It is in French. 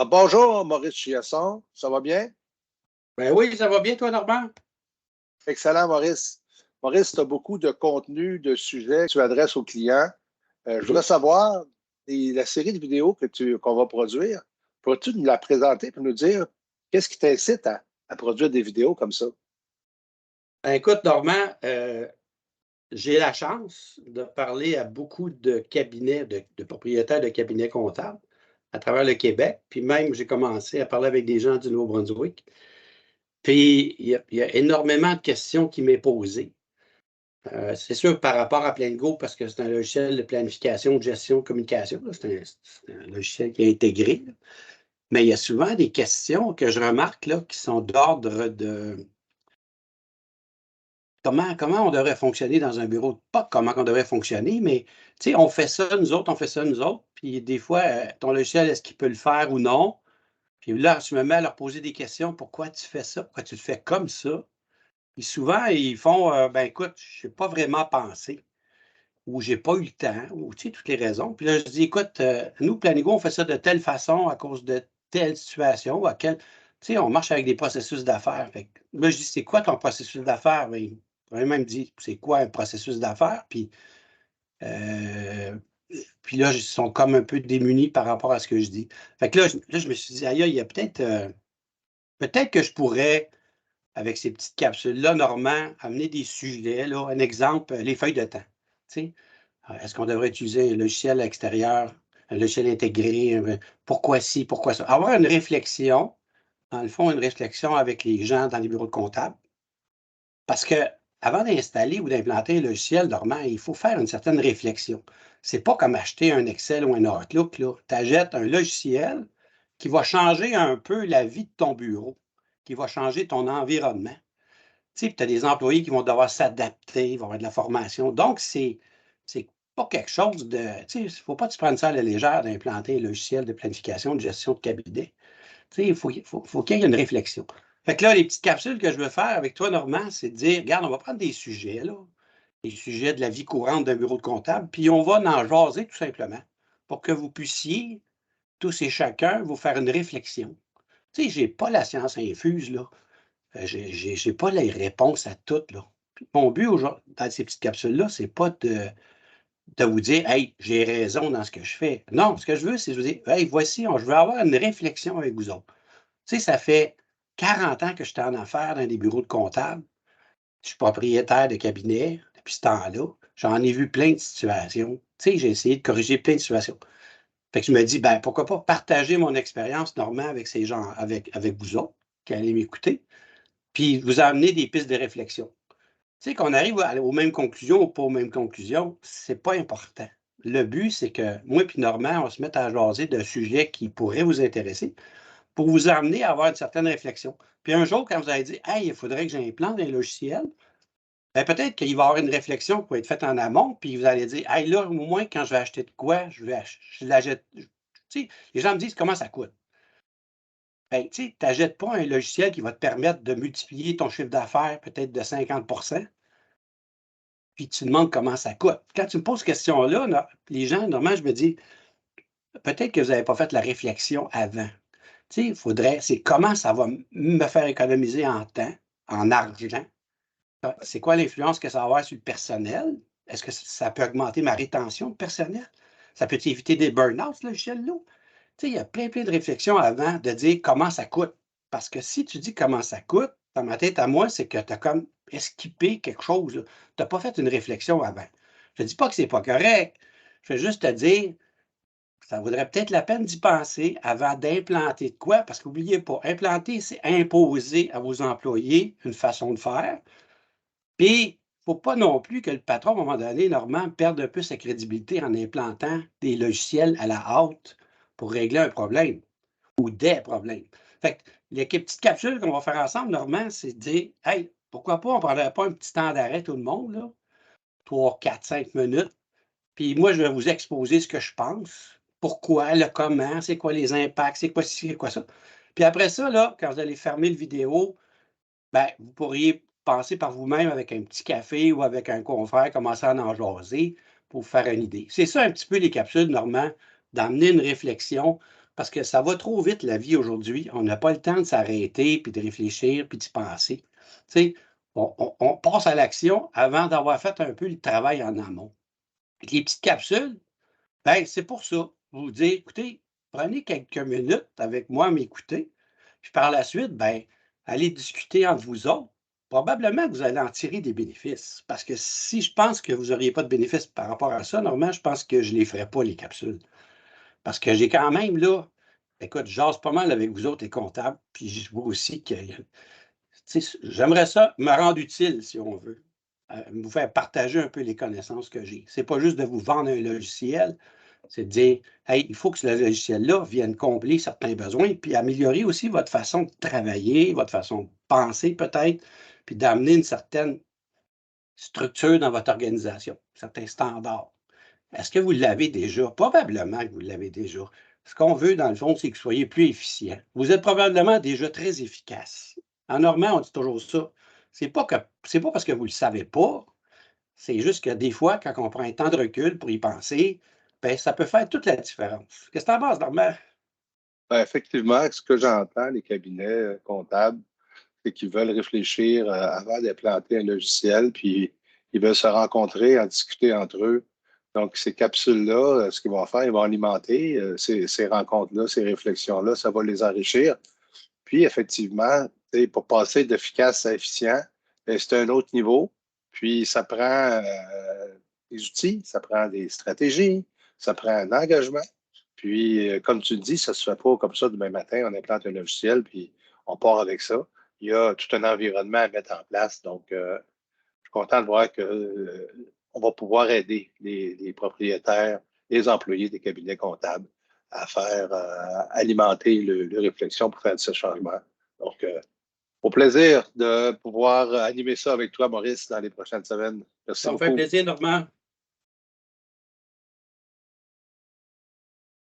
Bonjour, Maurice Chiasson. Ça va bien? Ben oui, ça va bien, toi, Normand? Excellent, Maurice. Maurice, tu as beaucoup de contenu, de sujets que tu adresses aux clients. Je voudrais Mhm. savoir, la série de vidéos qu'on va produire, pourrais-tu nous la présenter pour nous dire qu'est-ce qui t'incite à produire des vidéos comme ça? Ben, écoute, Normand, j'ai la chance de parler à beaucoup de cabinets, de propriétaires de cabinets comptables à travers le Québec. Puis même, j'ai commencé à parler avec des gens du Nouveau-Brunswick. Puis il y a énormément de questions qui m'est posées. C'est sûr par rapport à PlanGo, parce que c'est un logiciel de planification, de gestion, de communication. Là. C'est un logiciel qui est intégré. Là. Mais il y a souvent des questions que je remarque là, qui sont d'ordre de comment on devrait fonctionner dans un bureau? Pas comment on devrait fonctionner, mais tu sais, on fait ça, nous autres, on fait ça, nous autres. Puis des fois, ton logiciel, est-ce qu'il peut le faire ou non? Puis là, je me mets à leur poser des questions. Pourquoi tu fais ça? Pourquoi tu le fais comme ça? Puis souvent, ils font ben écoute, je n'ai pas vraiment pensé, ou j'ai pas eu le temps, ou tu sais, toutes les raisons. Puis là, je dis, écoute, nous, Planigo, on fait ça de telle façon à cause de telle situation, ou à quelle. Tu sais, on marche avec des processus d'affaires. Fait que là, je dis, c'est quoi ton processus d'affaires? Ben, il m'aurait même dit, c'est quoi un processus d'affaires? Euh, puis là, ils sont comme un peu démunis par rapport à ce que je dis. Fait que là, je me suis dit, aïe, il y a peut-être que je pourrais, avec ces petites capsules-là, Normand, amener des sujets, là, un exemple, les feuilles de temps. Tu sais, est-ce qu'on devrait utiliser un logiciel extérieur, un logiciel intégré? Pourquoi ci, pourquoi ça? Avoir une réflexion, dans le fond, une réflexion avec les gens dans les bureaux de comptables. Parce que avant d'installer ou d'implanter un logiciel dormant, il faut faire une certaine réflexion. C'est pas comme acheter un Excel ou un Outlook. Tu achètes un logiciel qui va changer un peu la vie de ton bureau, qui va changer ton environnement. Tu sais, tu as des employés qui vont devoir s'adapter, ils vont avoir de la formation. Donc, c'est pas quelque chose de. Tu sais, il ne faut pas que tu prennes ça à la légère d'implanter un logiciel de planification, de gestion de cabinet. Tu sais, il faut qu'il y ait une réflexion. Fait que là, les petites capsules que je veux faire avec toi, Normand, c'est de dire, regarde, on va prendre des sujets, là, des sujets de la vie courante d'un bureau de comptable, puis on va en jaser tout simplement pour que vous puissiez, tous et chacun, vous faire une réflexion. Tu sais, je n'ai pas la science infuse, là. Je n'ai pas les réponses à toutes, là. Puis mon but dans ces petites capsules-là, c'est pas de vous dire, hey, j'ai raison dans ce que je fais. Non, ce que je veux, c'est de vous dire, hey, voici, je veux avoir une réflexion avec vous autres. Tu sais, ça fait 40 ans que je suis en affaires dans des bureaux de comptables. Je suis propriétaire de cabinet depuis ce temps-là. J'en ai vu plein de situations. Tu sais, j'ai essayé de corriger plein de situations. Fait que je me dis, ben, pourquoi pas partager mon expérience, Normand, avec ces gens, avec vous autres, qui allez m'écouter, puis vous amener des pistes de réflexion. Tu sais, qu'on arrive aux mêmes conclusions ou pas aux mêmes conclusions, c'est pas important. Le but, c'est que moi et Normand, on se mette à jaser de sujets qui pourraient vous intéresser pour vous amener à avoir une certaine réflexion. Puis un jour, quand vous allez dire, hey, il faudrait que j'implante un logiciel, ben peut-être qu'il va y avoir une réflexion qui va être faite en amont, puis vous allez dire, hey, là, au moins, quand je vais acheter de quoi, je l'achète. Tu sais, les gens me disent comment ça coûte. Ben, tu sais, tu n'achètes pas un logiciel qui va te permettre de multiplier ton chiffre d'affaires peut-être de 50 puis tu demandes comment ça coûte. Quand tu me poses cette question-là, les gens, normalement, je me dis, peut-être que vous n'avez pas fait la réflexion avant. Tu sais, il faudrait, c'est comment ça va me faire économiser en temps, en argent. C'est quoi l'influence que ça va avoir sur le personnel? Est-ce que ça peut augmenter ma rétention de personnel? Ça peut éviter des burn-out, ce logiciel-là? Tu sais, il y a plein de réflexions avant de dire comment ça coûte. Parce que si tu dis comment ça coûte, dans ma tête à moi, c'est que tu as comme esquipé quelque chose. Tu n'as pas fait une réflexion avant. Je ne dis pas que ce n'est pas correct. Je veux juste te dire, ça vaudrait peut-être la peine d'y penser avant d'implanter de quoi, parce qu'oubliez pas, implanter, c'est imposer à vos employés une façon de faire. Puis, il ne faut pas non plus que le patron, à un moment donné, Normand, perde un peu sa crédibilité en implantant des logiciels à la hâte pour régler un problème ou des problèmes. Fait que les petites capsules qu'on va faire ensemble, Normand, c'est de dire, hey, pourquoi pas, on ne prendrait pas un petit temps d'arrêt, tout le monde, là, 3, 4, 5 minutes. Puis moi, je vais vous exposer ce que je pense, pourquoi, le comment, c'est quoi les impacts, c'est quoi ci, c'est quoi ça. Puis après ça, là, quand vous allez fermer le vidéo, ben, vous pourriez penser par vous-même avec un petit café ou avec un confrère, commencer à en jaser pour vous faire une idée. C'est ça un petit peu les capsules, Normand, d'amener une réflexion parce que ça va trop vite, la vie aujourd'hui. On n'a pas le temps de s'arrêter, puis de réfléchir, puis de penser. Tu sais, on passe à l'action avant d'avoir fait un peu le travail en amont. Les petites capsules, ben, c'est pour ça. Vous dire, écoutez, prenez quelques minutes avec moi à m'écouter, puis par la suite, ben, allez discuter entre vous autres. Probablement que vous allez en tirer des bénéfices. Parce que si je pense que vous n'auriez pas de bénéfices par rapport à ça, normalement, je pense que je ne les ferais pas, les capsules. Parce que j'ai quand même, là, écoute, je jase pas mal avec vous autres, les comptables, puis je vois aussi que j'aimerais ça me rendre utile, si on veut, vous faire partager un peu les connaissances que j'ai. C'est pas juste de vous vendre un logiciel, c'est de dire, hey, il faut que ce logiciel-là vienne combler certains besoins, puis améliorer aussi votre façon de travailler, votre façon de penser peut-être, puis d'amener une certaine structure dans votre organisation, certains standards. Est-ce que vous l'avez déjà? Probablement que vous l'avez déjà. Ce qu'on veut, dans le fond, c'est que vous soyez plus efficient. Vous êtes probablement déjà très efficace. En normand, on dit toujours ça. C'est pas parce que vous ne le savez pas, c'est juste que des fois, quand on prend un temps de recul pour y penser, ben, ça peut faire toute la différence. Qu'est-ce que tu en penses, Normand? Ben, effectivement, ce que j'entends, les cabinets comptables, c'est qu'ils veulent réfléchir avant d'implanter un logiciel, puis ils veulent se rencontrer, en discuter entre eux. Donc, ces capsules-là, ce qu'ils vont faire, ils vont alimenter ces rencontres-là, ces réflexions-là, ça va les enrichir. Puis, effectivement, tu sais, pour passer d'efficace à efficient, ben, c'est un autre niveau. Puis, ça prend des outils, ça prend des stratégies, ça prend un engagement. Puis, comme tu le dis, ça ne se fait pas comme ça demain matin, on implante un logiciel, puis on part avec ça. Il y a tout un environnement à mettre en place. Donc, je suis content de voir que, on va pouvoir aider les propriétaires, les employés des cabinets comptables à faire alimenter le réflexion pour faire ce changement. Donc, au plaisir de pouvoir animer ça avec toi, Maurice, dans les prochaines semaines. Merci Ça me fait beaucoup. plaisir, Normand.